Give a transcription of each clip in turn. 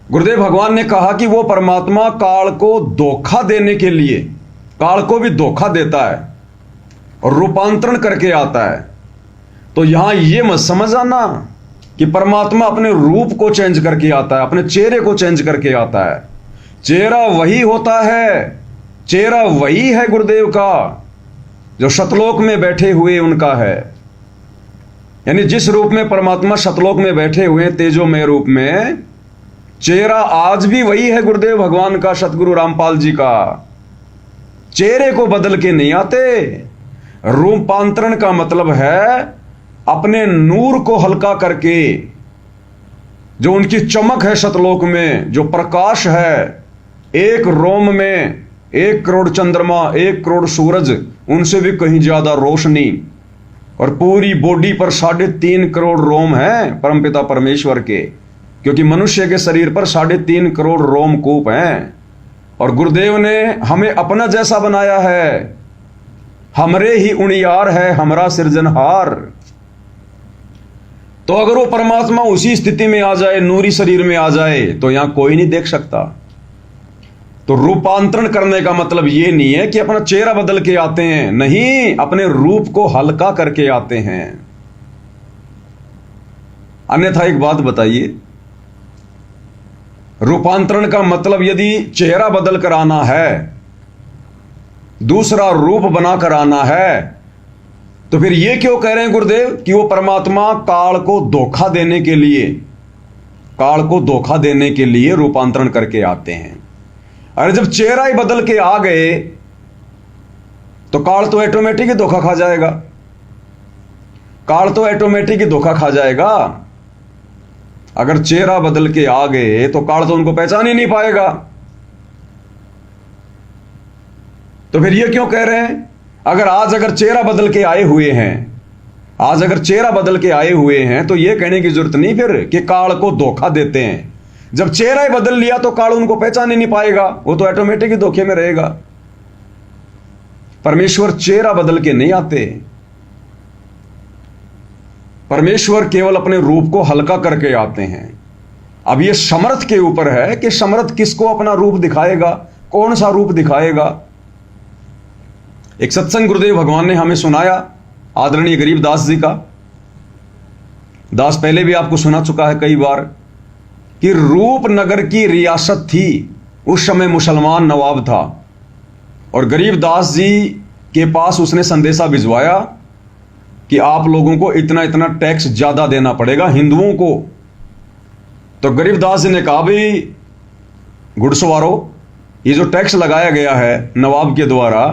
गुरुदेव भगवान ने कहा कि वो परमात्मा काल को धोखा देने के लिए, काल को भी धोखा देता है और रूपांतरण करके आता है। तो यहां ये मत समझ आना कि परमात्मा अपने रूप को चेंज करके आता है, अपने चेहरे को चेंज करके आता है। चेहरा वही होता है, चेहरा वही है गुरुदेव का जो शतलोक में बैठे हुए उनका है। यानी जिस रूप में परमात्मा शतलोक में बैठे हुए तेजोमय रूप में, चेहरा आज भी वही है गुरुदेव भगवान का, सतगुरु रामपाल जी का। चेहरे को बदल के नहीं आते। रूपांतरण का मतलब है अपने नूर को हल्का करके, जो उनकी चमक है शतलोक में, जो प्रकाश है, एक रोम में 1 करोड़ चंद्रमा, 1 करोड़ सूरज, उनसे भी कहीं ज्यादा रोशनी, और पूरी बॉडी पर 3.5 करोड़ रोम हैं परमपिता परमेश्वर के, क्योंकि मनुष्य के शरीर पर 3.5 करोड़ रोमकूप हैं। और गुरुदेव ने हमें अपना जैसा बनाया है, हमरे ही उणियार है हमारा सृजनहार। तो अगर वो परमात्मा उसी स्थिति में आ जाए, नूरी शरीर में आ जाए, तो यहां कोई नहीं देख सकता। तो रूपांतरण करने का मतलब ये नहीं है कि अपना चेहरा बदल के आते हैं, नहीं, अपने रूप को हल्का करके आते हैं। अन्यथा एक बात बताइए, रूपांतरण का मतलब यदि चेहरा बदल कर आना है, दूसरा रूप बनाकर आना है, तो फिर ये क्यों कह रहे हैं गुरुदेव कि वो परमात्मा काल को धोखा देने के लिए, काल को धोखा देने के लिए रूपांतरण करके आते हैं। अरे जब चेहरा ही बदल के आ गए तो काल तो ऑटोमेटिक ही धोखा खा जाएगा, काल तो ऑटोमेटिक ही धोखा खा जाएगा। अगर चेहरा बदल के आ गए तो काल तो उनको पहचान ही नहीं पाएगा। तो फिर ये क्यों कह रहे हैं, अगर चेहरा बदल के आए हुए हैं, आज अगर चेहरा बदल के आए हुए हैं, तो ये कहने की जरूरत नहीं फिर कि काल को धोखा देते हैं। जब चेहरा ही बदल लिया तो काल उनको पहचान ही नहीं पाएगा, वो तो ऑटोमेटिक ही धोखे में रहेगा। परमेश्वर चेहरा बदल के नहीं आते, परमेश्वर केवल अपने रूप को हल्का करके आते हैं। अब ये समर्थ के ऊपर है कि समर्थ किसको अपना रूप दिखाएगा, कौन सा रूप दिखाएगा। एक सत्संग गुरुदेव भगवान ने हमें सुनाया, आदरणीय गरीबदास जी का। दास पहले भी आपको सुना चुका है कई बार कि रूपनगर की रियासत थी, उस समय मुसलमान नवाब था, और गरीबदास जी के पास उसने संदेशा भिजवाया कि आप लोगों को इतना इतना टैक्स ज्यादा देना पड़ेगा हिंदुओं को। तो गरीबदास जी ने कहा, भाई घुड़सवारों, ये जो टैक्स लगाया गया है नवाब के द्वारा,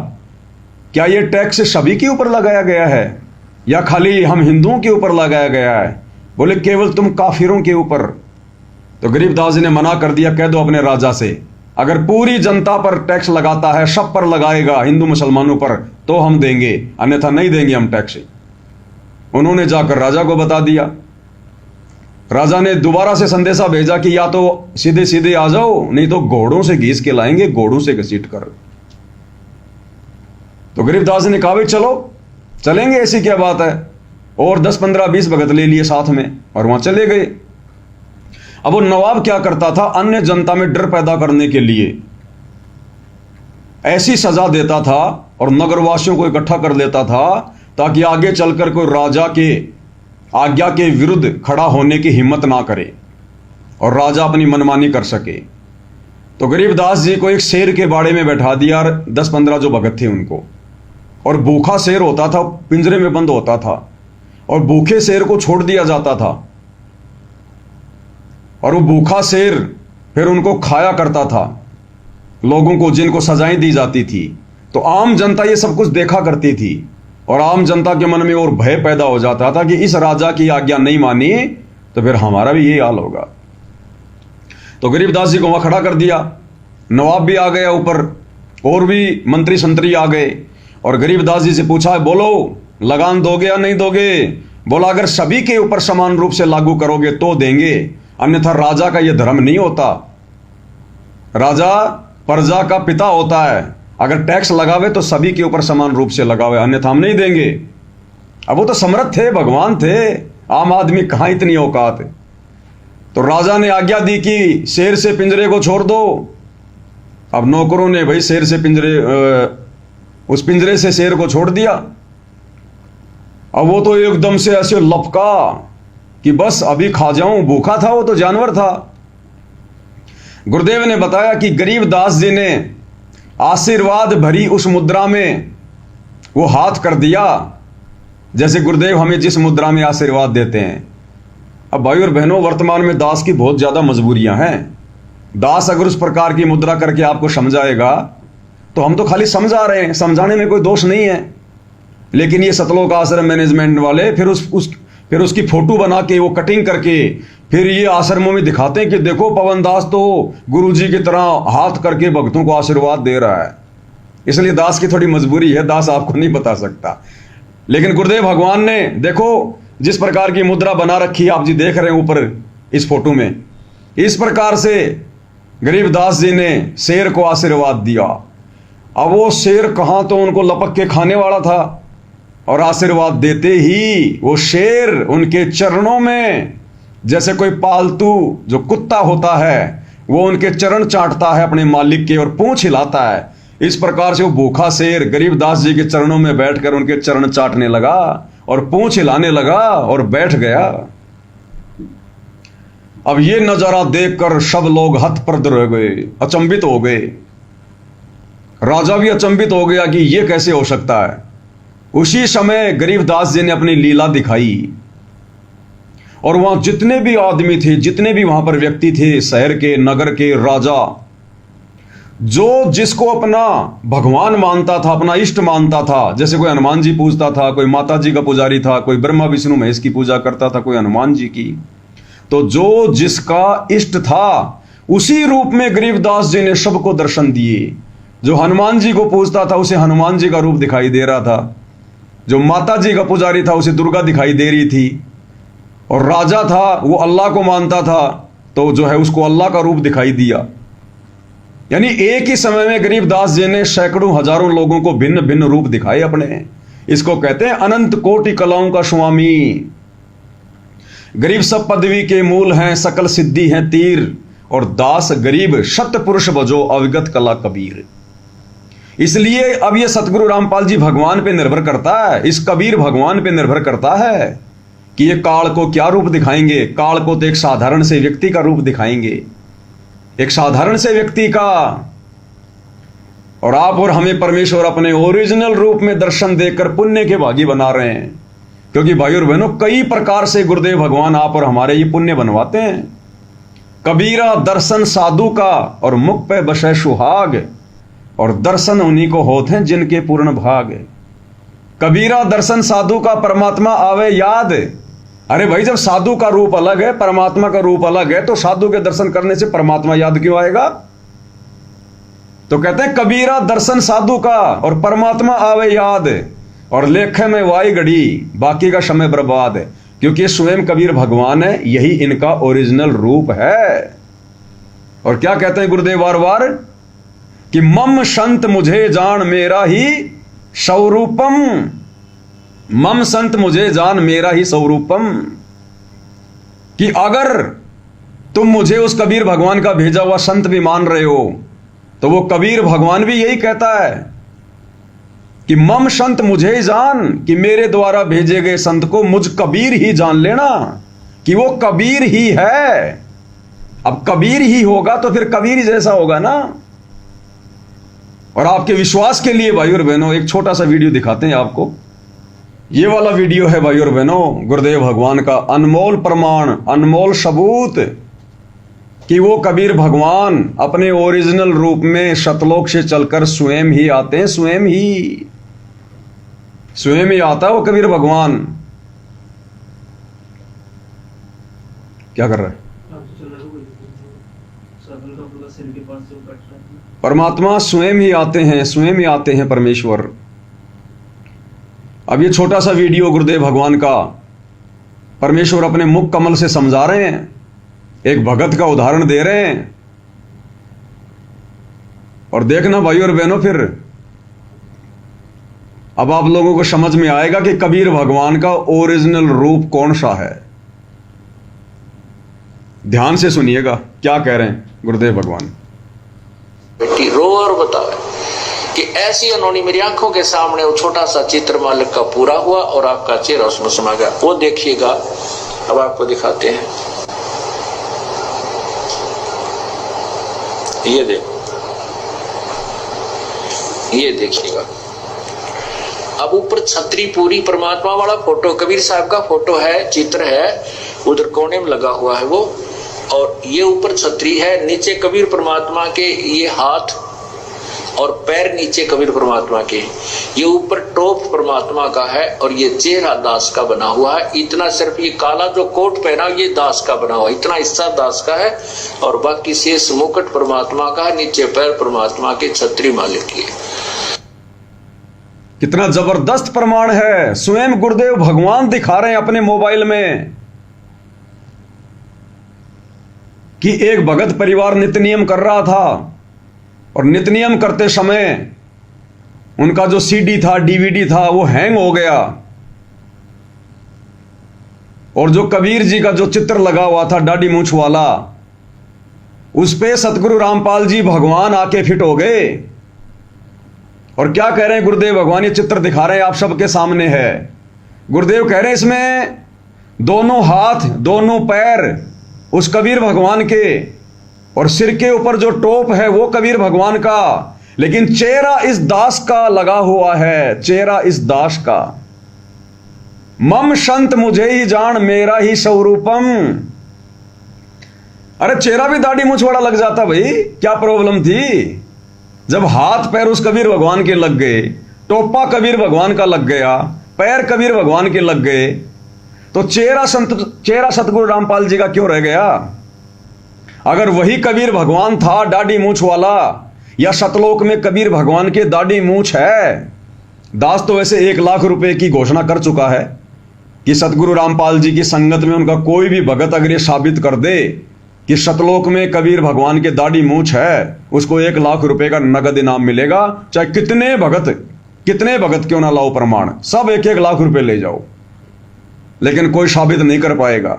क्या ये टैक्स सभी के ऊपर लगाया गया है या खाली हम हिंदुओं के ऊपर लगाया गया है? बोले केवल तुम काफिरों के ऊपर। तो गरीबदास जी ने मना कर दिया, कह दो अपने राजा से, अगर पूरी जनता पर टैक्स लगाता है, सब पर लगाएगा, हिंदू मुसलमानों पर, तो हम देंगे, अन्यथा नहीं देंगे हम टैक्स। उन्होंने जाकर राजा को बता दिया। राजा ने दोबारा से संदेशा भेजा कि या तो सीधे सीधे आ जाओ, नहीं तो घोड़ों से घीस के लाएंगे, घोड़ों से घसीट कर। तो गरीबदास ने कहा, भाई चलो चलेंगे, ऐसी क्या बात है। और 10 15 20 भगत ले लिए साथ में और वहां चले गए। अब वो नवाब क्या करता था, अन्य जनता में डर पैदा करने के लिए ऐसी सजा देता था और नगरवासियों को इकट्ठा कर लेता था ताकि आगे चलकर कोई राजा के आज्ञा के विरुद्ध खड़ा होने की हिम्मत ना करे और राजा अपनी मनमानी कर सके। तो गरीबदास जी को एक शेर के बाड़े में बैठा दिया, 10 15 जो भगत थे उनको, और भूखा शेर होता था, पिंजरे में बंद होता था, और भूखे शेर को छोड़ दिया जाता था, और वो भूखा शेर फिर उनको खाया करता था, लोगों को जिनको सजाएं दी जाती थी। तो आम जनता ये सब कुछ देखा करती थी और आम जनता के मन में और भय पैदा हो जाता था कि इस राजा की आज्ञा नहीं मानी तो फिर हमारा भी यही हाल होगा। तो गरीबदास जी को वहां खड़ा कर दिया, नवाब भी आ गया ऊपर, और भी मंत्री संतरी आ गए, और गरीबदास जी से पूछा, बोलो लगान दोगे या नहीं दोगे? बोला, अगर सभी के ऊपर समान रूप से लागू करोगे तो देंगे, अन्यथा राजा का यह धर्म नहीं होता। राजा प्रजा का पिता होता है, अगर टैक्स लगावे तो सभी के ऊपर समान रूप से लगावे, अन्यथा हम नहीं देंगे। अब वो तो समर्थ थे, भगवान थे, आम आदमी कहां इतनी औकात है। तो राजा ने आज्ञा दी कि शेर से पिंजरे को छोड़ दो। अब नौकरों ने भाई शेर से उस पिंजरे से शेर को छोड़ दिया। अब वो तो एकदम से ऐसे लपका कि बस अभी खा जाऊं, भूखा था, वो तो जानवर था। गुरुदेव ने बताया कि गरीबदास जी ने आशीर्वाद भरी उस मुद्रा में वो हाथ कर दिया, जैसे गुरुदेव हमें जिस मुद्रा में आशीर्वाद देते हैं। अब भाई और बहनों, वर्तमान में दास की बहुत ज्यादा मजबूरियां हैं। दास अगर उस प्रकार की मुद्रा करके आपको समझाएगा तो हम तो खाली समझा रहे हैं, समझाने में कोई दोष नहीं है। लेकिन ये सतलोक आश्रम मैनेजमेंट वाले फिर उसकी फोटो बना के, वो कटिंग करके फिर ये आश्रमों में दिखाते हैं कि देखो पवन दास तो गुरुजी की तरह हाथ करके भक्तों को आशीर्वाद दे रहा है। इसलिए दास की थोड़ी मजबूरी है, दास आपको नहीं बता सकता। लेकिन गुरुदेव भगवान ने देखो जिस प्रकार की मुद्रा बना रखी है, आप जी देख रहे हैं ऊपर इस फोटो में, इस प्रकार से गरीबदास जी ने शेर को आशीर्वाद दिया। अब वो शेर कहां तो उनको लपक के खाने वाला था, और आशीर्वाद देते ही वो शेर उनके चरणों में, जैसे कोई पालतू जो कुत्ता होता है वो उनके चरण चाटता है अपने मालिक के और पूंछ हिलाता है, इस प्रकार से वो भूखा शेर गरीबदास जी के चरणों में बैठकर उनके चरण चाटने लगा और पूंछ हिलाने लगा और बैठ गया। अब ये नजारा देखकर सब लोग हतप्रद रह गए, अचंभित हो गए। राजा भी अचंभित हो गया कि ये कैसे हो सकता है। उसी समय गरीबदास जी ने अपनी लीला दिखाई, और वहां जितने भी आदमी थे, जितने भी वहां पर व्यक्ति थे, शहर के, नगर के, राजा, जो जिसको अपना भगवान मानता था, अपना इष्ट मानता था, जैसे कोई हनुमान जी पूजता था, कोई माता जी का पुजारी था, कोई ब्रह्मा विष्णु महेश की पूजा करता था, कोई हनुमान जी की, तो जो जिसका इष्ट था उसी रूप में गरीबदास जी ने सबको दर्शन दिए। जो हनुमान जी को पूजता था उसे हनुमान जी का रूप दिखाई दे रहा था, जो माता जी का पुजारी था उसे दुर्गा दिखाई दे रही थी, और राजा था वो अल्लाह को मानता था तो जो है उसको अल्लाह का रूप दिखाई दिया। यानी एक ही समय में गरीबदास जी ने सैकड़ों हजारों लोगों को भिन्न भिन्न रूप दिखाए अपने। इसको कहते हैं अनंत कोटि कलाओं का स्वामी। गरीब सब पदवी के मूल हैं, सकल सिद्धि हैं तीर, और दास गरीब शत पुरुष बजो अविगत कला कबीर। इसलिए अब ये सतगुरु रामपाल जी भगवान पे निर्भर करता है, इस कबीर भगवान पे निर्भर करता है कि ये काल को क्या रूप दिखाएंगे। काल को तो एक साधारण से व्यक्ति का रूप दिखाएंगे, एक साधारण से व्यक्ति का, और आप और हमें परमेश्वर अपने ओरिजिनल रूप में दर्शन देकर पुण्य के भागी बना रहे हैं। क्योंकि भाई और बहनों, कई प्रकार से गुरुदेव भगवान आप और हमारे ये पुण्य बनवाते हैं। कबीरा दर्शन साधु का और मुख पे बसे सुहाग, और दर्शन उन्हीं को होते हैं जिनके पूर्ण भाग। कबीरा दर्शन साधु का परमात्मा आवे याद। अरे भाई, जब साधु का रूप अलग है, परमात्मा का रूप अलग है, तो साधु के दर्शन करने से परमात्मा याद क्यों आएगा? तो कहते हैं कबीरा दर्शन साधु का और परमात्मा आवे याद, और लेखे में वाई घड़ी बाकी का समय बर्बाद है। क्योंकि स्वयं कबीर भगवान है, यही इनका ओरिजिनल रूप है। और क्या कहते हैं गुरुदेव बार बार कि मम संत मुझे जान मेरा ही स्वरूपम, मम संत मुझे जान मेरा ही स्वरूपम। कि अगर तुम मुझे उस कबीर भगवान का भेजा हुआ संत भी मान रहे हो, तो वो कबीर भगवान भी यही कहता है कि मम संत मुझे जान, कि मेरे द्वारा भेजे गए संत को मुझ कबीर ही जान लेना, कि वो कबीर ही है। अब कबीर ही होगा तो फिर कबीर ही जैसा होगा ना। और आपके विश्वास के लिए भाई और बहनों एक छोटा सा वीडियो दिखाते हैं आपको। ये वाला वीडियो है भाई और बहनों गुरुदेव भगवान का अनमोल प्रमाण, अनमोल सबूत कि वो कबीर भगवान अपने ओरिजिनल रूप में सतलोक से चलकर स्वयं ही आते हैं, स्वयं ही आता है वो कबीर भगवान। क्या कर रहा है? परमात्मा स्वयं ही आते हैं, स्वयं ही आते हैं परमेश्वर। अब ये छोटा सा वीडियो गुरुदेव भगवान का परमेश्वर अपने मुख कमल से समझा रहे हैं, एक भगत का उदाहरण दे रहे हैं। और देखना भाई और बहनों, फिर अब आप लोगों को समझ में आएगा कि कबीर भगवान का ओरिजिनल रूप कौन सा है। ध्यान से सुनिएगा क्या कह रहे हैं गुरुदेव भगवान। बेटी रो और बतावे कि ऐसी उन्होंने मेरी आंखों के सामने वो छोटा सा चित्र मालिक का पूरा हुआ और आपका चेहरा उसमें समा गया। वो देखिएगा, अब आपको दिखाते हैं। ये देखो, ये देखिएगा। अब ऊपर छतरी पूरी परमात्मा वाला फोटो, कबीर साहब का फोटो है, चित्र है, उधर कोने में लगा हुआ है वो, और ये ऊपर छतरी है, नीचे कबीर परमात्मा के ये हाथ और पैर नीचे कबीर परमात्मा के, ये ऊपर टोप परमात्मा का है और ये चेहरा दास का बना हुआ है। इतना सिर्फ ये काला जो कोट पहना ये दास का बना हुआ है, इतना हिस्सा दास का है और बाकी शेष मुकुट परमात्मा का है, नीचे पैर परमात्मा के, छतरी मालिक की। कितना जबरदस्त प्रमाण है, स्वयं गुरुदेव भगवान दिखा रहे हैं अपने मोबाइल में कि एक भगत परिवार नित्य नियम कर रहा था और नित्य नियम करते समय उनका जो सीडी था, डीवीडी था, वो हैंग हो गया और जो कबीर जी का जो चित्र लगा हुआ था दाढ़ी मूंछ वाला, उस पे सतगुरु रामपाल जी भगवान आके फिट हो गए। और क्या कह रहे हैं गुरुदेव भगवान, ये चित्र दिखा रहे हैं आप सबके सामने है। गुरुदेव कह रहे हैं इसमें दोनों हाथ दोनों पैर उस कबीर भगवान के और सिर के ऊपर जो टोप है वो कबीर भगवान का, लेकिन चेहरा इस दास का लगा हुआ है, चेहरा इस दास का। मम संत मुझे ही जान मेरा ही स्वरूपम। अरे चेहरा भी दाढ़ी मूंछ वाला लग जाता भाई, क्या प्रॉब्लम थी? जब हाथ पैर उस कबीर भगवान के लग गए, टोपा कबीर भगवान का लग गया, पैर कबीर भगवान के लग गए, तो चेहरा सतगुरु रामपाल जी का क्यों रह गया? अगर वही कबीर भगवान था दाढ़ी मूंछ वाला, या सतलोक में कबीर भगवान के दाढ़ी मूंछ है, दास तो वैसे 1 लाख रुपए की घोषणा कर चुका है कि सतगुरु रामपाल जी की संगत में उनका कोई भी भगत अगर ये साबित कर दे कि सतलोक में कबीर भगवान के दाढ़ी मूंछ है, उसको 1 लाख रुपए का नगद इनाम मिलेगा। चाहे कितने भगत क्यों ना लाओ प्रमाण, सब 1-1 लाख रुपए ले जाओ, लेकिन कोई साबित नहीं कर पाएगा।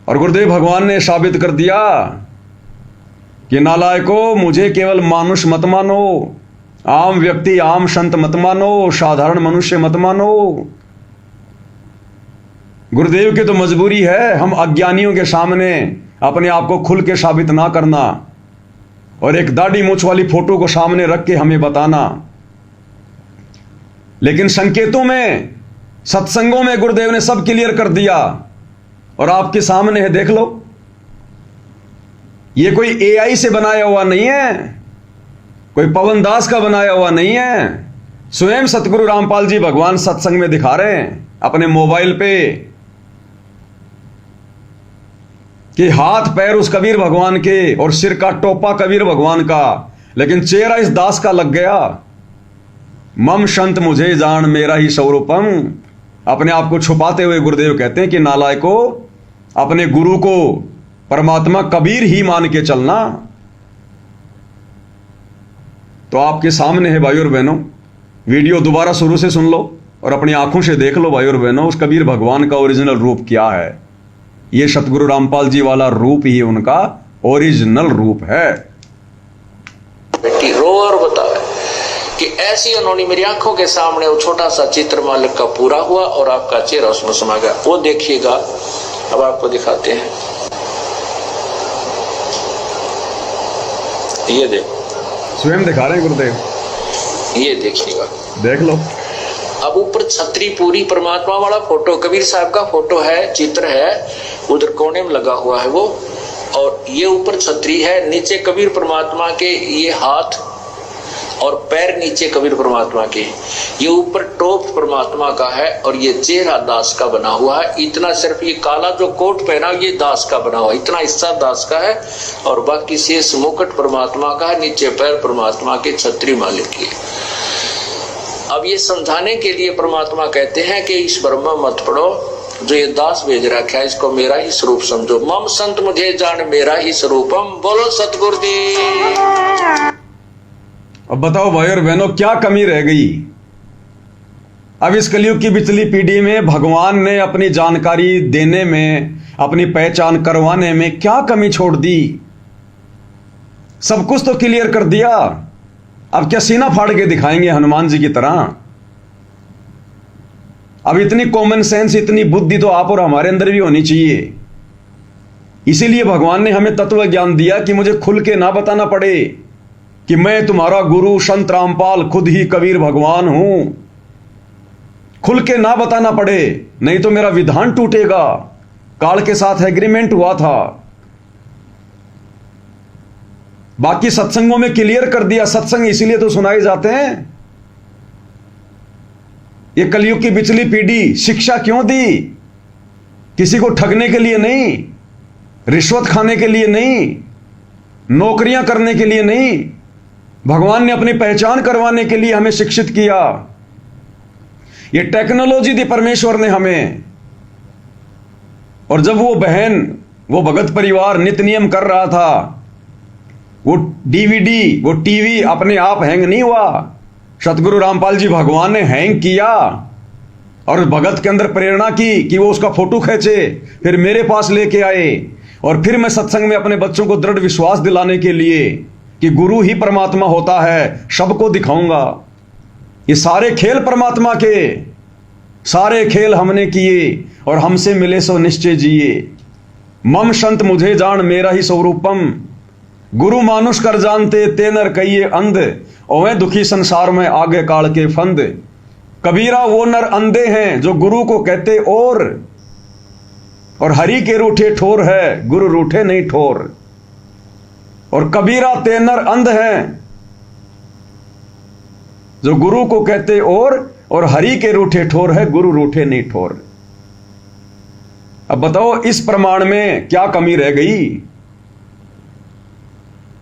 और गुरुदेव भगवान ने साबित कर दिया कि नालायको, मुझे केवल मानुष मत मानो, आम व्यक्ति आम संत मत मानो, साधारण मनुष्य मत मानो। गुरुदेव की तो मजबूरी है हम अज्ञानियों के सामने अपने आप को खुल के साबित ना करना और एक दाढ़ी मूंछ वाली फोटो को सामने रख के हमें बताना। लेकिन संकेतों में, सत्संगों में गुरुदेव ने सब क्लियर कर दिया और आपके सामने है, देख लो। ये कोई एआई से बनाया हुआ नहीं है, कोई पवन दास का बनाया हुआ नहीं है, स्वयं सतगुरु रामपाल जी भगवान सत्संग में दिखा रहे हैं अपने मोबाइल पे कि हाथ पैर उस कबीर भगवान के और सिर का टोपा कबीर भगवान का, लेकिन चेहरा इस दास का लग गया। मम संत मुझे जान मेरा ही स्वरूपम। अपने आप को छुपाते हुए गुरुदेव कहते हैं कि नालायको, अपने गुरु को परमात्मा कबीर ही मान के चलना। तो आपके सामने है भाई और बहनों, वीडियो दोबारा शुरू से सुन लो और अपनी आंखों से देख लो भाई और बहनों, उस कबीर भगवान का ओरिजिनल रूप क्या है। ये सतगुरु रामपाल जी वाला रूप ही उनका ओरिजिनल रूप है। बेटी रो और बतावे कि ऐसी उन्होंने मेरी आंखों के सामने वो छोटा सा चित्र मालिक का पूरा हुआ और आपका चेहरा उसमें समा गया। वो देखिएगा, अब आपको दिखाते हैं। ये देखो, स्वयं दिखा रहे हैं गुरुदेव, ये देखिएगा, देख लो। अब ऊपर छतरी पूरी परमात्मा वाला फोटो, कबीर साहब का फोटो है, चित्र है, उधर कोने में लगा हुआ है वो, और ये ऊपर छतरी है, नीचे कबीर परमात्मा के ये हाथ और पैर नीचे कबीर परमात्मा के, ये ऊपर टोप परमात्मा का है और ये चेहरा दास का बना हुआ है। इतना सिर्फ ये काला जो कोट पहना ये दास का बना हुआ है, इतना हिस्सा दास का है और बाकी शेष मुकुट परमात्मा का है, नीचे पैर परमात्मा के, छतरी मालिक की। अब ये समझाने के लिए परमात्मा कहते हैं कि इस ब्रह्म मत पढ़ो, जो ये दास भेज रखा है इसको मेरा ही स्वरूप समझो। मम संत मुझे जान मेरा ही स्वरूपम। बोलो सतगुरुदेव। अब बताओ भाई और बहनों, क्या कमी रह गई? अब इस कलयुग की पिछली पीढ़ी में भगवान ने अपनी जानकारी देने में, अपनी पहचान करवाने में क्या कमी छोड़ दी? सब कुछ तो क्लियर कर दिया। अब क्या सीना फाड़ के दिखाएंगे हनुमान जी की तरह? अब इतनी कॉमन सेंस, इतनी बुद्धि तो आप और हमारे अंदर भी होनी चाहिए। इसीलिए भगवान ने हमें तत्व ज्ञान दिया कि मुझे खुल के ना बताना पड़े कि मैं तुम्हारा गुरु संत रामपाल खुद ही कबीर भगवान हूं। खुल के ना बताना पड़े, नहीं तो मेरा विधान टूटेगा। काल के साथ एग्रीमेंट हुआ था। बाकी सत्संगों में क्लियर कर दिया। सत्संग इसीलिए तो सुनाए जाते हैं। ये कलयुग की पिछली पीढ़ी शिक्षा क्यों दी? किसी को ठगने के लिए नहीं, रिश्वत खाने के लिए नहीं, नौकरियां करने के लिए नहीं। भगवान ने अपनी पहचान करवाने के लिए हमें शिक्षित किया। ये टेक्नोलॉजी दी परमेश्वर ने हमें। और जब वो बहन, वो भगत परिवार नित्य नियम कर रहा था, वो डीवीडी, वो टीवी अपने आप हैंग नहीं हुआ। सतगुरु रामपाल जी भगवान ने हैंग किया और भगत के अंदर प्रेरणा की कि वो उसका फोटो खींचे, फिर मेरे पास लेके आए। और फिर मैं सत्संग में अपने बच्चों को दृढ़ विश्वास दिलाने के लिए कि गुरु ही परमात्मा होता है, सबको दिखाऊंगा। ये सारे खेल परमात्मा के, सारे खेल हमने किए और हमसे मिले सो निश्चय जिए। मम संत मुझे जान मेरा ही स्वरूपम, गुरु मानुष कर जानते तेनर कहिए अंध, ओवे दुखी संसार में आगे काल के फंद। कबीरा वो नर अंधे हैं जो गुरु को कहते और हरि के रूठे ठोर है, गुरु रूठे नहीं ठोर। और कबीरा तेनर अंध हैं जो गुरु को कहते और हरि के रूठे ठोर है, गुरु रूठे नहीं ठोर। अब बताओ इस प्रमाण में क्या कमी रह गई?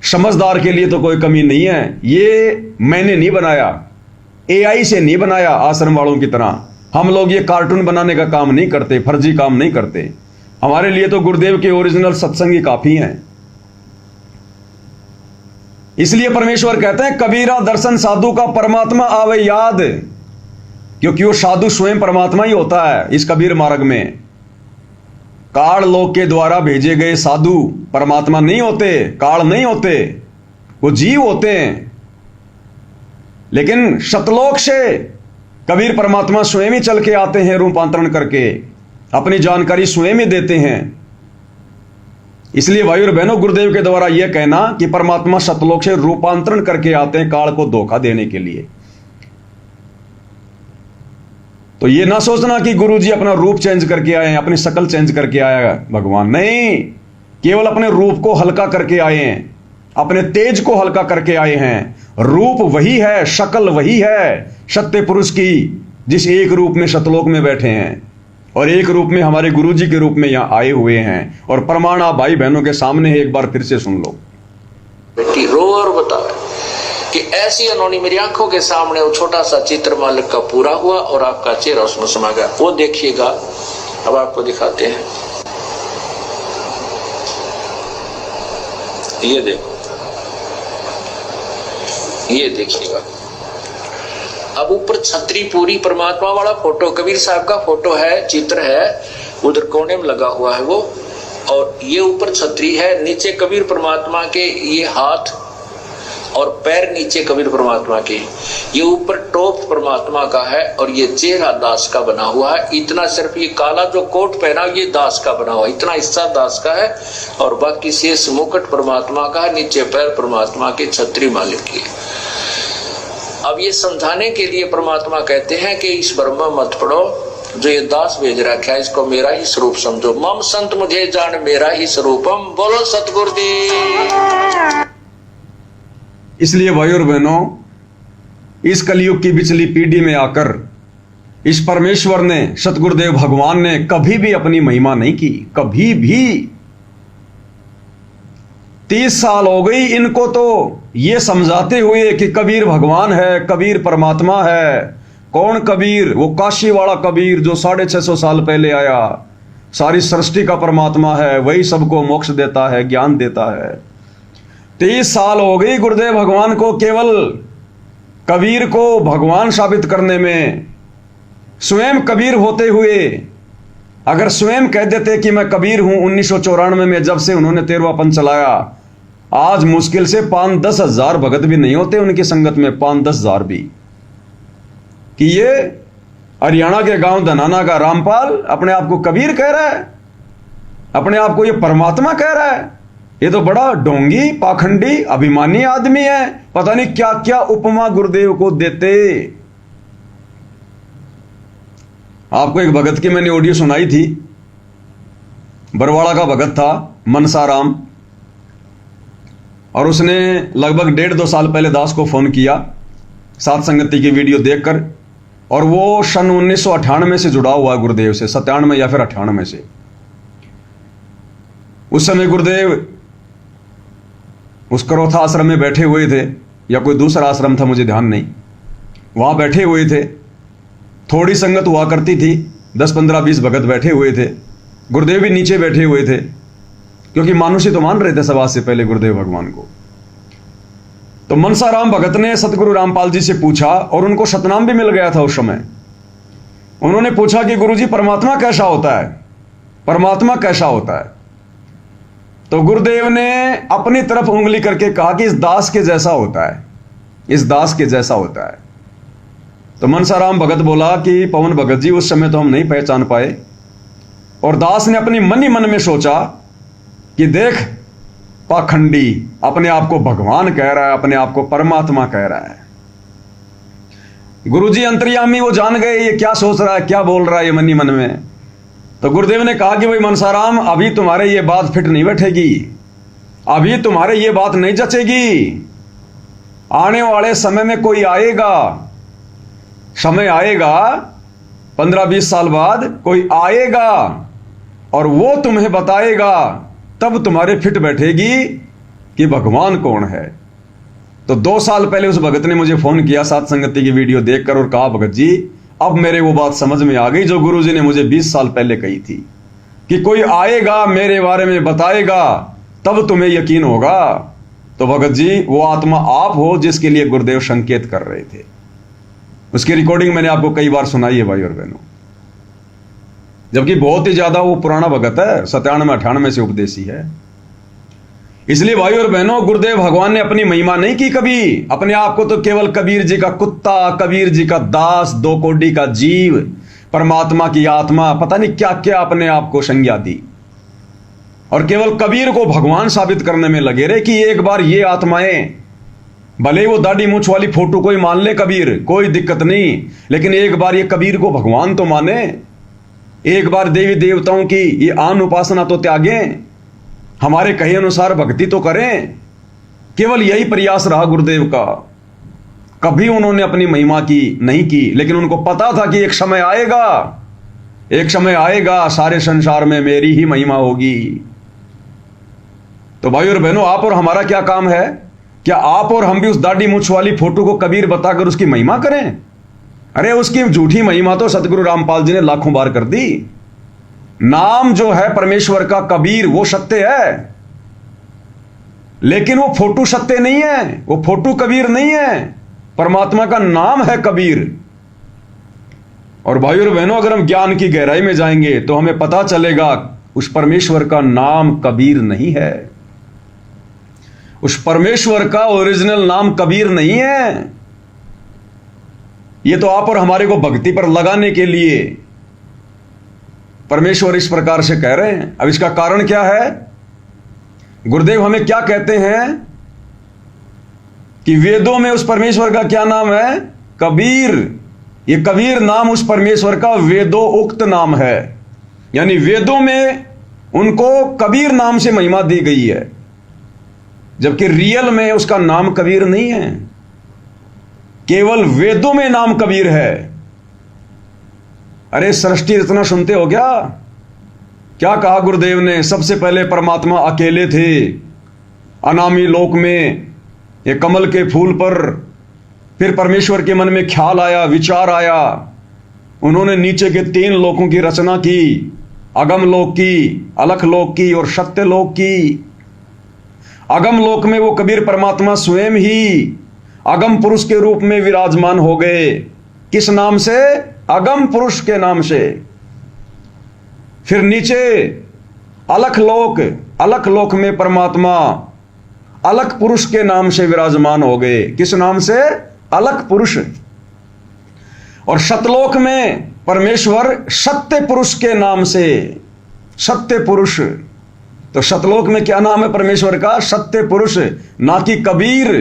समझदार के लिए तो कोई कमी नहीं है। ये मैंने नहीं बनाया, एआई से नहीं बनाया। आश्रम वालों की तरह हम लोग ये कार्टून बनाने का काम नहीं करते, फर्जी काम नहीं करते। हमारे लिए तो गुरुदेव के ओरिजिनल सत्संग ही काफी हैं। इसलिए परमेश्वर कहते हैं कबीरा दर्शन साधु का परमात्मा आवे याद, क्योंकि वो साधु स्वयं परमात्मा ही होता है। इस कबीर मार्ग में काल लोक के द्वारा भेजे गए साधु परमात्मा नहीं होते, काल नहीं होते, वो जीव होते हैं। लेकिन शतलोक से कबीर परमात्मा स्वयं ही चल के आते हैं, रूपांतरण करके अपनी जानकारी स्वयं ही देते हैं। इसलिए भाई और बहनों, गुरुदेव के द्वारा यह कहना कि परमात्मा शतलोक से रूपांतरण करके आते हैं काल को धोखा देने के लिए, तो ये ना सोचना कि गुरुजी अपना रूप चेंज करके आए हैं, अपनी शक्ल चेंज करके आया भगवान। नहीं, केवल अपने रूप को हल्का करके आए हैं, अपने तेज को हल्का करके आए हैं। रूप वही है, शक्ल वही है सत्य पुरुष की, जिस एक रूप में शतलोक में बैठे हैं और एक रूप में हमारे गुरुजी के रूप में यहां आए हुए हैं। और प्रमाण आप भाई बहनों के सामने है, एक बार फिर से सुन लो। बेटी रो और बतावे कि ऐसी अनोनी मेरी आंखों के सामने वो छोटा सा चित्र मालिक का पूरा हुआ और आपका चेहरा उसमें समा गया। वो देखिएगा, अब आपको दिखाते हैं। ये देखो, ये देखिएगा। अब ऊपर छतरी पूरी परमात्मा वाला फोटो, कबीर साहब का फोटो है, चित्र है, उधर कोने में लगा हुआ है वो। और ये ऊपर छतरी है, नीचे कबीर परमात्मा के ये हाथ और पैर नीचे कबीर परमात्मा के, ये ऊपर टॉप परमात्मा का है और ये चेहरा दास का बना हुआ है। इतना सिर्फ ये काला जो कोट पहना ये दास का बना हुआ है, इतना हिस्सा दास का है और बाकी शेष मुकुट परमात्मा का है, नीचे पैर परमात्मा के, छतरी मालिक की। अब ये समझाने के लिए परमात्मा कहते हैं कि इस ब्रह्म मत पढ़ो, जो ये दास भेज रखा है इसको मेरा ही स्वरूप समझो। मम संत मुझे जान मेरा ही स्वरूपम, बोलो सतगुरुदेव। इसलिए भाई और बहनों, इस कलयुग की पिछली पीढ़ी में आकर इस परमेश्वर ने, सतगुरुदेव भगवान ने कभी भी अपनी महिमा नहीं की, कभी भी। 30 साल हो गई इनको तो ये समझाते हुए कि कबीर भगवान है, कबीर परमात्मा है। कौन कबीर? वो काशी वाला कबीर जो 650 साल पहले आया, सारी सृष्टि का परमात्मा है, वही सबको मोक्ष देता है, ज्ञान देता है। 30 साल हो गई गुरुदेव भगवान को केवल कबीर को भगवान साबित करने में, स्वयं कबीर होते हुए अगर स्वयं कह देते कि मैं कबीर हूं 1994 में जब से उन्होंने 13वां चलाया, आज मुश्किल से 5-10 हजार भगत भी नहीं होते उनकी संगत में, 5-10 हजार भी। कि ये हरियाणा के गांव धनाना का रामपाल अपने आप को कबीर कह रहा है, अपने आप को ये परमात्मा कह रहा है। ये तो बड़ा ढोंगी, पाखंडी, अभिमानी आदमी है। पता नहीं क्या क्या उपमा गुरुदेव को देते। आपको एक भगत की मैंने ऑडियो सुनाई थी, बरवाड़ा का भगत था मनसाराम, और उसने लगभग 1.5-2 साल पहले दास को फोन किया सात संगति की वीडियो देखकर, और वो सन 1998 से जुड़ा हुआ है गुरुदेव से, 97 या फिर 98 से। उस समय गुरुदेव उस करोथा आश्रम में बैठे हुए थे, या कोई दूसरा आश्रम था, मुझे ध्यान नहीं, वहां बैठे हुए थे। थोड़ी संगत हुआ करती थी, 10, 15, 20 भगत बैठे हुए थे। गुरुदेव भी नीचे बैठे हुए थे, क्योंकि मानुषी तो मान रहे थे सभा से पहले गुरुदेव भगवान को। तो मनसाराम भगत ने सतगुरु रामपाल जी से पूछा, और उनको सतनाम भी मिल गया था उस समय। उन्होंने पूछा कि गुरुजी परमात्मा कैसा होता है, परमात्मा कैसा होता है? तो गुरुदेव ने अपनी तरफ उंगली करके कहा कि इस दास के जैसा होता है, इस दास के जैसा होता है। तो मनसाराम भगत बोला कि पवन भगत जी उस समय तो हम नहीं पहचान पाए। और दास ने अपनी मन ही मन में सोचा कि देख पाखंडी अपने आप को भगवान कह रहा है, अपने आप को परमात्मा कह रहा है। गुरुजी अंतर्यामी, वो जान गए ये क्या सोच रहा है, क्या बोल रहा है ये मन ही मन में। तो गुरुदेव ने कहा कि भाई मनसाराम, अभी तुम्हारे ये बात फिट नहीं बैठेगी, अभी तुम्हारे ये बात नहीं जचेगी। आने वाले समय में कोई आएगा, समय आएगा 15-20 साल बाद कोई आएगा, और वो तुम्हें बताएगा, तब तुम्हारे फिट बैठेगी कि भगवान कौन है। तो 2 साल पहले उस भगत ने मुझे फोन किया सात संगति की वीडियो देखकर, और कहा भगत जी अब मेरे वो बात समझ में आ गई जो गुरुजी ने मुझे 20 साल पहले कही थी, कि कोई आएगा मेरे बारे में बताएगा, तब तुम्हें यकीन होगा। तो भगत जी वो आत्मा आप हो जिसके लिए गुरुदेव संकेत कर रहे थे। उसकी रिकॉर्डिंग मैंने आपको कई बार सुनाई है भाई और बहनों, जबकि बहुत ही ज्यादा वो पुराना भगत है, 97-98 से उपदेशी है। इसलिए भाई और बहनों, गुरुदेव भगवान ने अपनी महिमा नहीं की कभी, अपने आप को तो केवल कबीर जी का कुत्ता, कबीर जी का दास, 2 कोड़ी का जीव, परमात्मा की आत्मा, पता नहीं क्या क्या अपने आप को संज्ञा दी, और केवल कबीर को भगवान साबित करने में लगे रहे कि एक बार ये आत्माएं, भले वो दाढ़ी मूंछ वाली फोटो कोई मान ले कबीर, कोई दिक्कत नहीं, लेकिन एक बार ये कबीर को भगवान तो माने, एक बार देवी देवताओं की ये आन उपासना तो त्यागें, हमारे कहे अनुसार भक्ति तो करें। केवल यही प्रयास रहा गुरुदेव का। कभी उन्होंने अपनी महिमा की नहीं की, लेकिन उनको पता था कि एक समय आएगा, एक समय आएगा सारे संसार में मेरी ही महिमा होगी। तो भाई और बहनों, आप और हमारा क्या काम है? क्या आप और हम भी उस दाढ़ी मूंछ वाली फोटो को कबीर बताकर उसकी महिमा करें? अरे उसकी झूठी महिमा तो सतगुरु रामपाल जी ने लाखों बार कर दी। नाम जो है परमेश्वर का कबीर, वो सत्य है, लेकिन वो फोटो सत्य नहीं है, वो फोटो कबीर नहीं है, परमात्मा का नाम है कबीर। और भाई और बहनों, अगर हम ज्ञान की गहराई में जाएंगे तो हमें पता चलेगा उस परमेश्वर का नाम कबीर नहीं है, उस परमेश्वर का ओरिजिनल नाम कबीर नहीं है। ये तो आप और हमारे को भक्ति पर लगाने के लिए परमेश्वर इस प्रकार से कह रहे हैं। अब इसका कारण क्या है? गुरुदेव हमें क्या कहते हैं कि वेदों में उस परमेश्वर का क्या नाम है? कबीर। ये कबीर नाम उस परमेश्वर का वेदों उक्त नाम है, यानी वेदों में उनको कबीर नाम से महिमा दी गई है, जबकि रियल में उसका नाम कबीर नहीं है, केवल वेदों में नाम कबीर है। अरे सृष्टि रचना सुनते हो क्या? क्या कहा गुरुदेव ने? सबसे पहले परमात्मा अकेले थे अनामी लोक में, ये कमल के फूल पर। फिर परमेश्वर के मन में ख्याल आया, विचार आया, उन्होंने नीचे के 3 लोकों की रचना की, अगम लोक की, अलख लोक की और सत्य लोक की। अगम लोक में वो कबीर परमात्मा स्वयं ही अगम पुरुष के रूप में विराजमान हो गए। किस नाम से? अगम पुरुष के नाम से। फिर नीचे अलख लोक में परमात्मा अलख पुरुष के नाम से विराजमान हो गए। किस नाम से? अलख पुरुष। और सतलोक में परमेश्वर सत्य पुरुष के नाम से, सत्य पुरुष। तो सतलोक में क्या नाम है परमेश्वर का? सत्य पुरुष, ना कि कबीर।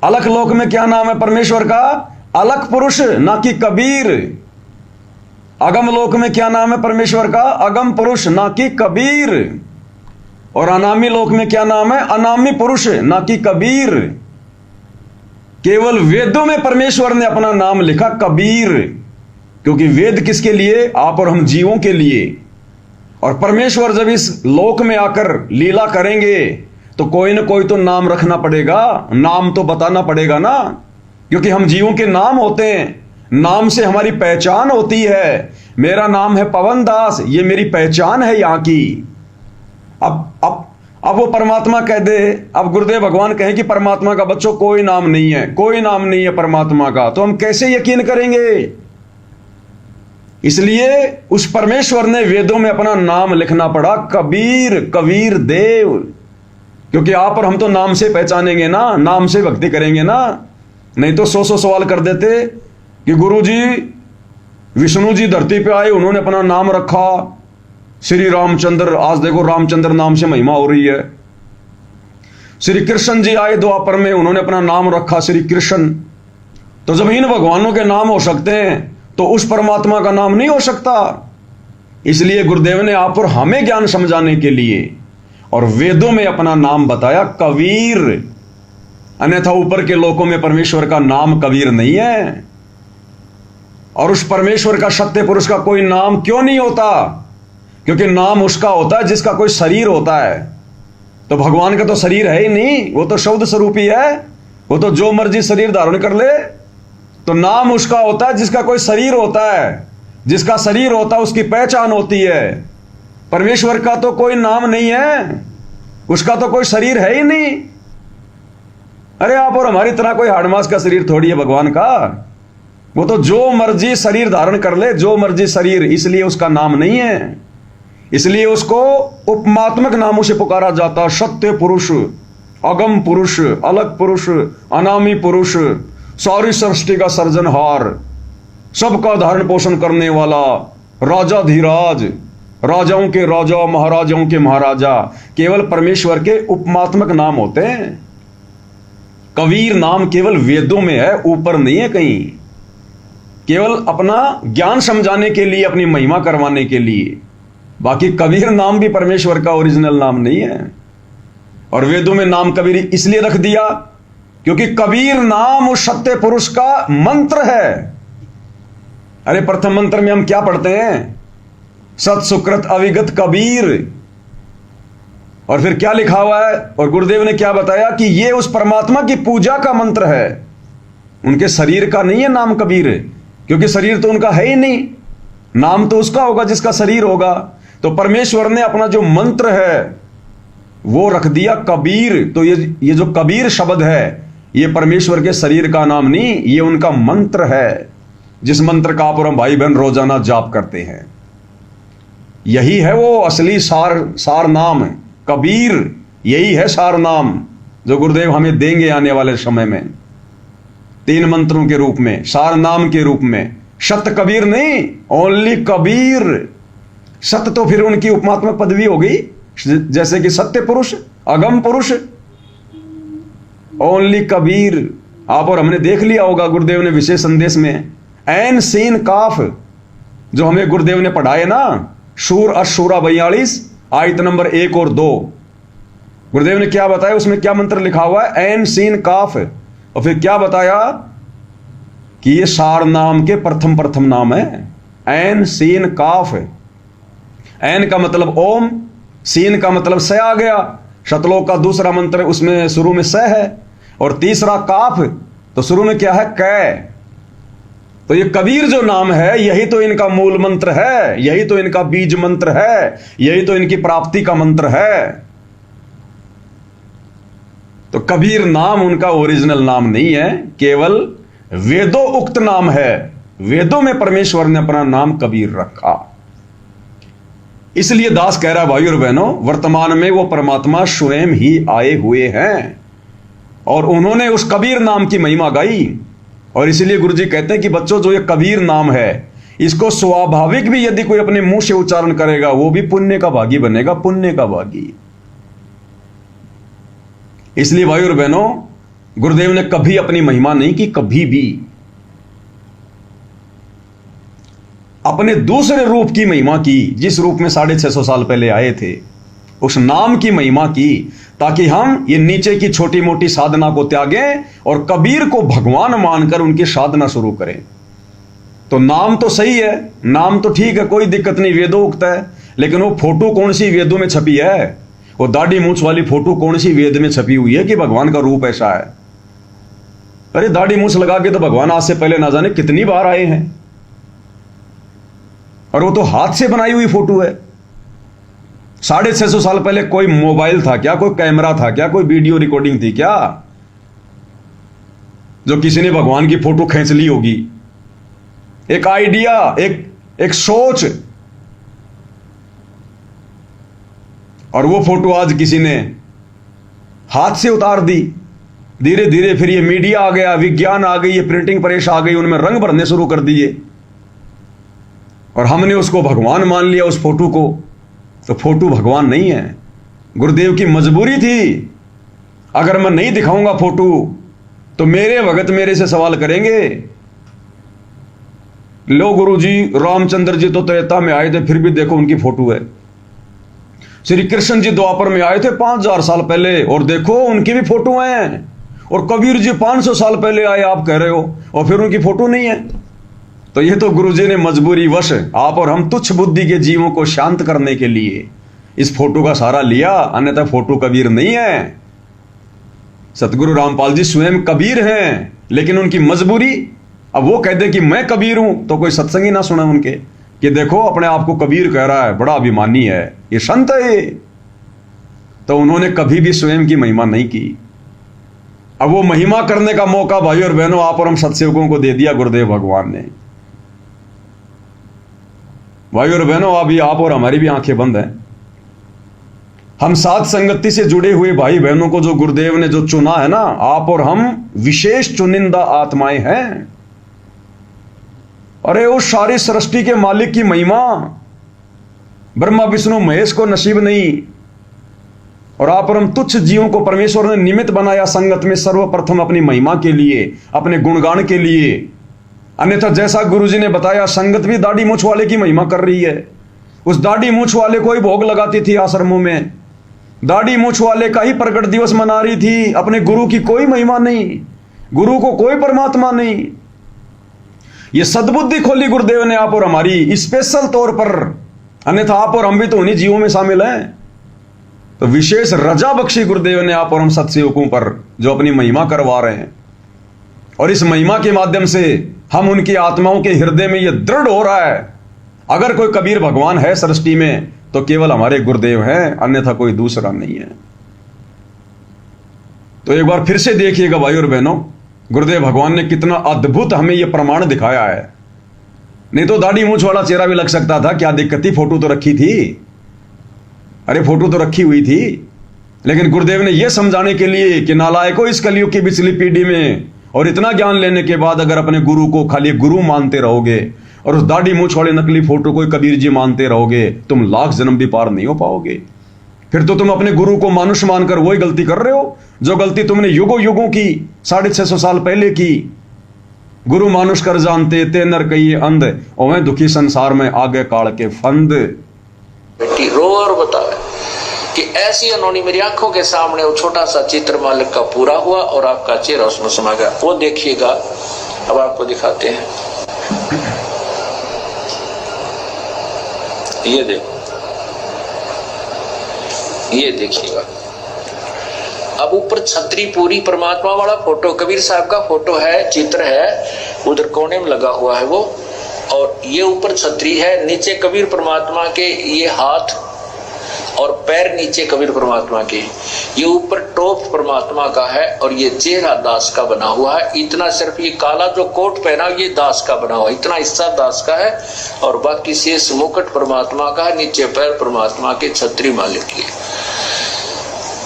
अलख लोक में क्या नाम है परमेश्वर का? अलख पुरुष, ना कि कबीर। अगम लोक में क्या नाम है परमेश्वर का? अगम पुरुष, ना कि कबीर। और अनामी लोक में क्या नाम है? अनामी पुरुष, ना कि कबीर। केवल वेदों में परमेश्वर ने अपना नाम लिखा कबीर, क्योंकि वेद किसके लिए? आप और हम जीवों के लिए। और परमेश्वर जब इस लोक में आकर लीला करेंगे तो कोई ना कोई तो नाम रखना पड़ेगा, नाम तो बताना पड़ेगा ना, क्योंकि हम जीवों के नाम होते हैं, नाम से हमारी पहचान होती है। मेरा नाम है पवन दास, ये मेरी पहचान है यहाँ की। अब वो परमात्मा कह दे, अब गुरुदेव भगवान कहें कि परमात्मा का बच्चों कोई नाम नहीं है, कोई नाम नहीं है परमात्मा का, तो हम कैसे यकीन करेंगे? इसलिए उस परमेश्वर ने वेदों में अपना नाम लिखना पड़ा, कबीर, कबीर देव। क्योंकि आप और हम तो नाम से पहचानेंगे ना, नाम से भक्ति करेंगे ना। नहीं तो 100 सवाल कर देते कि गुरु जी विष्णु जी धरती पे आए, उन्होंने अपना नाम रखा श्री रामचंद्र। आज देखो रामचंद्र नाम से महिमा हो रही है। श्री कृष्ण जी आए द्वापर में, उन्होंने अपना नाम रखा श्री कृष्ण। तो जब इन भगवानों के नाम हो सकते हैं तो उस परमात्मा का नाम नहीं हो सकता। इसलिए गुरुदेव ने आप और हमें ज्ञान समझाने के लिए और वेदों में अपना नाम बताया कबीर। अन्यथा ऊपर के लोकों में परमेश्वर का नाम कबीर नहीं है। और उस परमेश्वर का सत्य पुरुष का कोई नाम क्यों नहीं होता? क्योंकि नाम उसका होता है जिसका कोई शरीर होता है। तो भगवान का तो शरीर है ही नहीं, वो तो शब्द स्वरूप ही है। वो तो जो मर्जी शरीर धारण कर ले। तो नाम उसका होता है जिसका कोई शरीर होता है। जिसका शरीर होता है उसकी पहचान होती है। परमेश्वर का तो कोई नाम नहीं है, उसका तो कोई शरीर है ही नहीं। अरे आप और हमारी तरह कोई हाड़मास का शरीर थोड़ी है भगवान का। वो तो जो मर्जी शरीर धारण कर ले, जो मर्जी शरीर, इसलिए उसका नाम नहीं है। इसलिए उसको उपमात्मक नामों से पुकारा जाता। सत्य पुरुष, अगम पुरुष, अलग पुरुष, अनामी पुरुष, सारी सृष्टि का सर्जनहार, सबका धारण पोषण करने वाला, राजा धीराज, राजाओं के राजा, महाराजाओं के महाराजा। केवल परमेश्वर के उपमात्मक नाम होते हैं। कबीर नाम केवल वेदों में है, ऊपर नहीं है कहीं। केवल अपना ज्ञान समझाने के लिए, अपनी महिमा करवाने के लिए। बाकी कबीर नाम भी परमेश्वर का ओरिजिनल नाम नहीं है। और वेदों में नाम कबीर इसलिए रख दिया क्योंकि कबीर नाम उस सत्य पुरुष का मंत्र है। अरे प्रथम मंत्र में हम क्या पढ़ते हैं? सत सुकृत अविगत कबीर। और फिर क्या लिखा हुआ है? और गुरुदेव ने क्या बताया कि ये उस परमात्मा की पूजा का मंत्र है, उनके शरीर का नहीं है नाम कबीर, क्योंकि शरीर तो उनका है ही नहीं। नाम तो उसका होगा जिसका शरीर होगा। तो परमेश्वर ने अपना जो मंत्र है वो रख दिया कबीर। तो ये जो कबीर शब्द है, ये परमेश्वर के शरीर का नाम नहीं, ये उनका मंत्र है, जिस मंत्र का आप और हम भाई बहन रोजाना जाप करते हैं। यही है वो असली सार नाम कबीर। यही है सार नाम जो गुरुदेव हमें देंगे आने वाले समय में, 3 मंत्रों के रूप में, सार नाम के रूप में। सत्य कबीर नहीं, ओनली कबीर। सत्य तो फिर उनकी उपमात्मक पदवी हो गई, जैसे कि सत्य पुरुष, अगम पुरुष, ओनली कबीर। आप और हमने देख लिया होगा गुरुदेव ने विशेष संदेश में ऐन सीन काफ जो हमें गुरुदेव ने पढ़ाए ना, सूर अशूरा 42 आयत नंबर 1 और 2। गुरुदेव ने क्या बताया, उसमें क्या मंत्र लिखा हुआ है? ऐन सीन काफ। और फिर क्या बताया कि ये सार नाम के प्रथम नाम है। ऐन सीन काफ। ऐन का मतलब ओम, सीन का मतलब स आ गया। शतलोक का दूसरा मंत्र उसमें शुरू में स है, और तीसरा काफ, तो शुरू में क्या है? कै। तो ये कबीर जो नाम है, यही तो इनका मूल मंत्र है, यही तो इनका बीज मंत्र है, यही तो इनकी प्राप्ति का मंत्र है। तो कबीर नाम उनका ओरिजिनल नाम नहीं है, केवल वेदों उक्त नाम है। वेदों में परमेश्वर ने अपना नाम कबीर रखा। इसलिए दास कह रहा है भाई और बहनों, वर्तमान में वो परमात्मा स्वयं ही आए हुए हैं और उन्होंने उस कबीर नाम की महिमा गाई। और इसलिए गुरु जी कहते हैं कि बच्चों, जो ये कबीर नाम है, इसको स्वाभाविक भी यदि कोई अपने मुंह से उच्चारण करेगा, वो भी पुण्य का भागी बनेगा, पुण्य का भागी। इसलिए भाई और बहनों, गुरुदेव ने कभी अपनी महिमा नहीं की, कभी भी अपने दूसरे रूप की महिमा की, जिस रूप में 650 साल पहले आए थे, उस नाम की महिमा की, ताकि हम ये नीचे की छोटी मोटी साधना को त्यागें और कबीर को भगवान मानकर उनकी साधना शुरू करें। तो नाम तो सही है, नाम तो ठीक है, कोई दिक्कत नहीं, वेदोक्त है, लेकिन वो फोटो कौन सी वेदों में छपी है? वो दाढ़ी मूंछ वाली फोटो कौन सी वेद में छपी हुई है कि भगवान का रूप ऐसा है? अरे दाढ़ी मूंछ लगा के तो भगवान आज से पहले ना जाने कितनी बार आए हैं, और वो तो हाथ से बनाई हुई फोटो है। 650 साल पहले कोई मोबाइल था क्या, कोई कैमरा था क्या, कोई वीडियो रिकॉर्डिंग थी क्या, जो किसी ने भगवान की फोटो खींच ली होगी? एक आइडिया, एक सोच, और वो फोटो आज किसी ने हाथ से उतार दी। धीरे धीरे फिर ये मीडिया आ गया, विज्ञान आ गई, ये प्रिंटिंग प्रेस आ गई, उनमें रंग भरने शुरू कर दिए और हमने उसको भगवान मान लिया उस फोटो को। तो फोटो भगवान नहीं है, गुरुदेव की मजबूरी थी। अगर मैं नहीं दिखाऊंगा फोटो तो मेरे भगत मेरे से सवाल करेंगे, लो गुरुजी, रामचंद्र जी तो त्रेता में आए थे, फिर भी देखो उनकी फोटो है। श्री कृष्ण जी द्वापर में आए थे 5000 साल पहले, और देखो उनकी भी फोटो हैं। और कबीर जी 500 साल पहले आए, आप कह रहे हो, और फिर उनकी फोटो नहीं है। तो ये तो गुरुजी ने मजबूरी वश आप और हम तुच्छ बुद्धि के जीवों को शांत करने के लिए इस फोटो का सहारा लिया, अन्यथा फोटो कबीर नहीं है। सतगुरु रामपाल जी स्वयं कबीर हैं, लेकिन उनकी मजबूरी, अब वो कहते कि मैं कबीर हूं, तो कोई सत्संग ही ना सुना उनके कि देखो अपने आप को कबीर कह रहा है, बड़ा अभिमानी है, ये संत है। तो उन्होंने कभी भी स्वयं की महिमा नहीं की। अब वो महिमा करने का मौका भाई और बहनों आप और हम सत्सेवकों को दे दिया गुरुदेव भगवान ने। भाई और बहनों, अभी आप और हमारी भी आंखें बंद हैं। हम साथ संगति से जुड़े हुए भाई बहनों को जो गुरुदेव ने जो चुना है ना, आप और हम विशेष चुनिंदा आत्माएं हैं। अरे उस सारी सृष्टि के मालिक की महिमा ब्रह्मा विष्णु महेश को नसीब नहीं, और आप और हम तुच्छ जीवों को परमेश्वर ने निमित्त बनाया संगत में सर्वप्रथम अपनी महिमा के लिए, अपने गुणगान के लिए। अन्यथा जैसा गुरुजी ने बताया, संगत भी दाढ़ी मूंछ वाले की महिमा कर रही है। उस दाढ़ी मूंछ वाले को ही भोग लगाती थी आश्रमों में, दाढ़ी मूंछ वाले का ही प्रकट दिवस मना रही थी, अपने गुरु की कोई महिमा नहीं, गुरु को कोई परमात्मा नहीं। ये सद्बुद्धि खोली गुरुदेव ने आप और हमारी स्पेशल तौर पर, अन्यथा आप और हम भी तो उन्हीं जीवों में शामिल हैं। तो विशेष रजा बख्शी गुरुदेव ने आप और हम सत्सेवकों पर, जो अपनी महिमा करवा रहे हैं, और इस महिमा के माध्यम से हम उनकी आत्माओं के हृदय में यह दृढ़ हो रहा है, अगर कोई कबीर भगवान है सृष्टि में तो केवल हमारे गुरुदेव हैं, अन्यथा कोई दूसरा नहीं है। तो एक बार फिर से देखिएगा भाई और बहनों, गुरुदेव भगवान ने कितना अद्भुत हमें यह प्रमाण दिखाया है। नहीं तो दाढ़ी मूंछ वाला चेहरा भी लग सकता था, क्या दिक्कत थी, फोटो तो रखी थी। अरे फोटो तो रखी हुई थी, लेकिन गुरुदेव ने यह समझाने के लिए कि नालायकों, इस कलयुग की पिछली पीढ़ी में और इतना ज्ञान लेने के बाद अगर अपने गुरु को खाली गुरु मानते रहोगे और उस दाढ़ी मूंछ वाले नकली फोटो को कबीर जी मानते रहोगे, तुम लाख जन्म भी पार नहीं हो पाओगे। फिर तो तुम अपने गुरु को मानुष मानकर वही गलती कर रहे हो जो गलती तुमने युगों युगों की, 650 साल पहले की। गुरु मानुष कर जानते ते नर कई अंध, और दुखी संसार में आगे काल के फंद। बेटी रो और बतावे कि ऐसी अनोनी मेरी आंखों के सामने वो छोटा सा चित्र मालिक का पूरा हुआ और आपका चेहरा उसमें समा गया। वो देखिएगा, अब आपको दिखाते हैं, ये देखो, ये देखिएगा। अब ऊपर छतरी पूरी परमात्मा वाला फोटो, कबीर साहब का फोटो है, चित्र है, उधर कोने में लगा हुआ है वो, और ये ऊपर छतरी है, नीचे कबीर परमात्मा के ये हाथ और पैर नीचे कबीर परमात्मा के, ये ऊपर टॉप परमात्मा का है और ये चेहरा दास का बना हुआ है। इतना सिर्फ ये काला जो कोट पहना ये दास का बना हुआ है, इतना हिस्सा दास का है और बाकी शेष मुकुट परमात्मा का है, नीचे पैर परमात्मा के, छतरी मालिक की।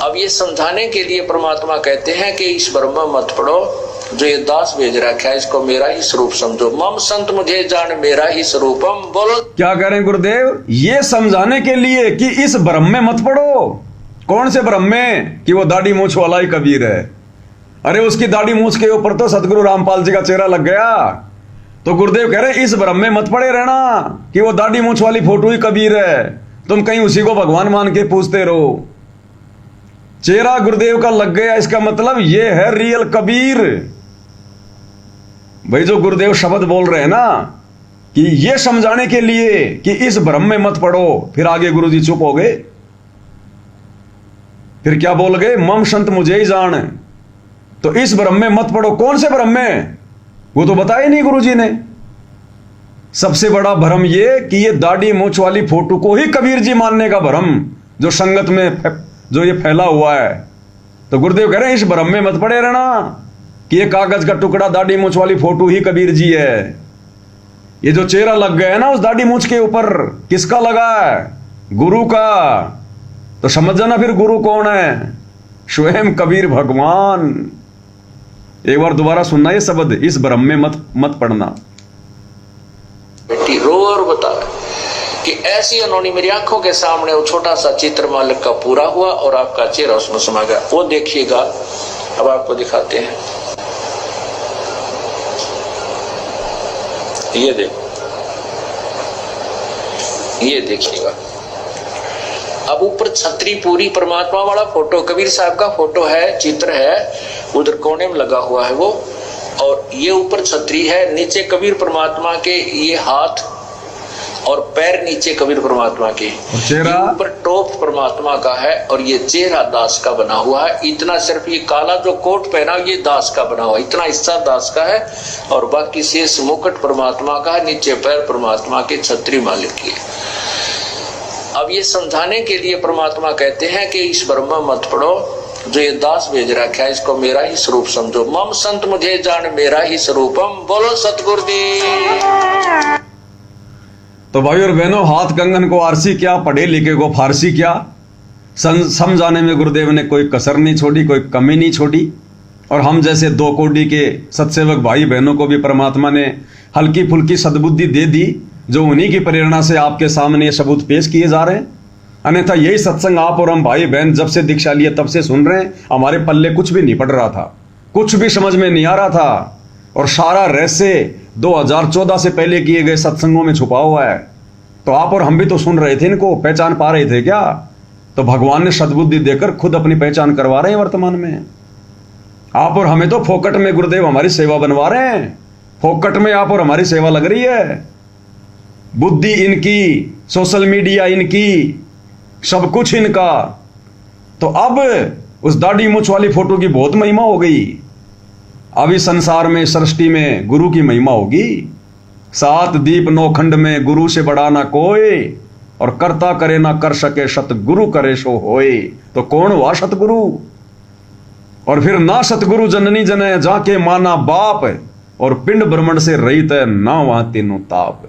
अब ये समझाने के लिए परमात्मा कहते हैं कि इस ब्रह्म मत पढ़ो, जो ये दास भेज रखा है इसको मेरा ही स्वरूप समझो। मम संत मुझे जान मेरा ही स्वरूपम। बोलो क्या कह रहे हैं गुरुदेव? ये समझाने के लिए कि इस ब्रह्म में मत पड़ो। कौन से ब्रह्म में? कि वो दाढ़ी मूछ वाला ही कबीर है। अरे उसकी दाढ़ी मूछ के ऊपर तो सतगुरु रामपाल जी का चेहरा लग गया। तो गुरुदेव कह रहे इस ब्रह्म में मत पड़े रहना कि वो दाढ़ी मूछ वाली फोटो ही कबीर है, तुम कहीं उसी को भगवान मान के पूछते रहो। चेहरा गुरुदेव का लग गया, इसका मतलब ये है रियल कबीर। भाई जो गुरुदेव शब्द बोल रहे हैं ना कि ये समझाने के लिए कि इस भ्रम में मत पड़ो, फिर आगे गुरुजी चुप हो गए। फिर क्या बोल गए? मम संत मुझे ही जान। तो इस भ्रम में मत पड़ो। कौन से भ्रम में? वो तो बताया नहीं गुरुजी ने। सबसे बड़ा भ्रम ये कि ये दाढ़ी मूछ वाली फोटो को ही कबीर जी मानने का भ्रम जो संगत में जो ये फैला हुआ है। तो गुरुदेव कह रहे हैं इस भ्रम में मत पड़े रहना कि ये कागज का टुकड़ा दाढ़ी मूछ वाली फोटो ही कबीर जी है। ये जो चेहरा लग गया है ना उस दाढ़ी मूछ के ऊपर, किसका लगा है? गुरु का। तो समझ जाना फिर गुरु कौन है? स्वयं कबीर भगवान। एक बार दोबारा सुनना ये शब्द, इस भ्रम में मत पड़ना। बेटी रो और बता कि ऐसी उन्होंने मेरी आंखों के सामने वो छोटा सा चित्र मालिक का पूरा हुआ और आपका चेहरा उसमें समा गया। वो देखिएगा, अब आपको दिखाते हैं। ये देखो, ये देखिएगा। अब ऊपर छतरी पूरी परमात्मा वाला फोटो कबीर साहब का फोटो है, चित्र है, उधर कोने में लगा हुआ है वो। और ये ऊपर छतरी है, नीचे कबीर परमात्मा के ये हाथ और पैर नीचे कबीर परमात्मा के, चेहरा ऊपर टॉप परमात्मा का है और ये चेहरा दास का बना हुआ है। इतना सिर्फ ये काला जो कोट पहना ये दास का बना हुआ है, इतना हिस्सा दास का है और बाकी शेष मुकुट परमात्मा का है, नीचे पैर परमात्मा के, छतरी मालिक की। अब ये समझाने के लिए परमात्मा कहते हैं कि इस ब्रह्म मत पढ़ो, जो ये दास भेज रखा है इसको मेरा ही स्वरूप समझो। मम संत मुझे जान मेरा ही स्वरूपम। बोलो सतगुरुदेव। तो भाई और बहनों, हाथ कंगन को आरसी क्या, पढ़े लिखे को फारसी क्या, समझाने में गुरुदेव ने कोई कसर नहीं छोड़ी, कोई कमी नहीं छोड़ी। और हम जैसे दो कोडी के सत्सेवक भाई बहनों को भी परमात्मा ने हल्की फुल्की सद्बुद्धि दे दी, जो उन्हीं की प्रेरणा से आपके सामने ये सबूत पेश किए जा रहे हैं। अन्यथा यही सत्संग आप और हम भाई बहन जब से दीक्षा लिए तब से सुन रहे हैं। हमारे पल्ले कुछ भी नहीं पड़ रहा था, कुछ भी समझ में नहीं आ रहा था, और सारा रहस्य 2014 से पहले किए गए सत्संगों में छुपा हुआ है। तो आप और हम भी तो सुन रहे थे, इनको पहचान पा रहे थे क्या? तो भगवान ने सद्बुद्धि देकर खुद अपनी पहचान करवा रहे हैं वर्तमान में। आप और हमें तो फोकट में गुरुदेव हमारी सेवा बनवा रहे हैं, फोकट में आप और हमारी सेवा लग रही है। बुद्धि इनकी, सोशल मीडिया इनकी, सब कुछ इनका। तो अब उस दाढ़ी मूछ वाली फोटो की बहुत महिमा हो गई। अब इस संसार में, सृष्टि में गुरु की महिमा होगी। 7 दीप 9 खंड में गुरु से बड़ा ना कोई, और करता करे ना कर सके सतगुरु करे सो होए। तो कौन हुआ सतगुरु? और फिर ना सतगुरु जननी जने जाके माना बाप, और पिंड ब्रह्मंड से रहित है ना वहां तीनों ताप।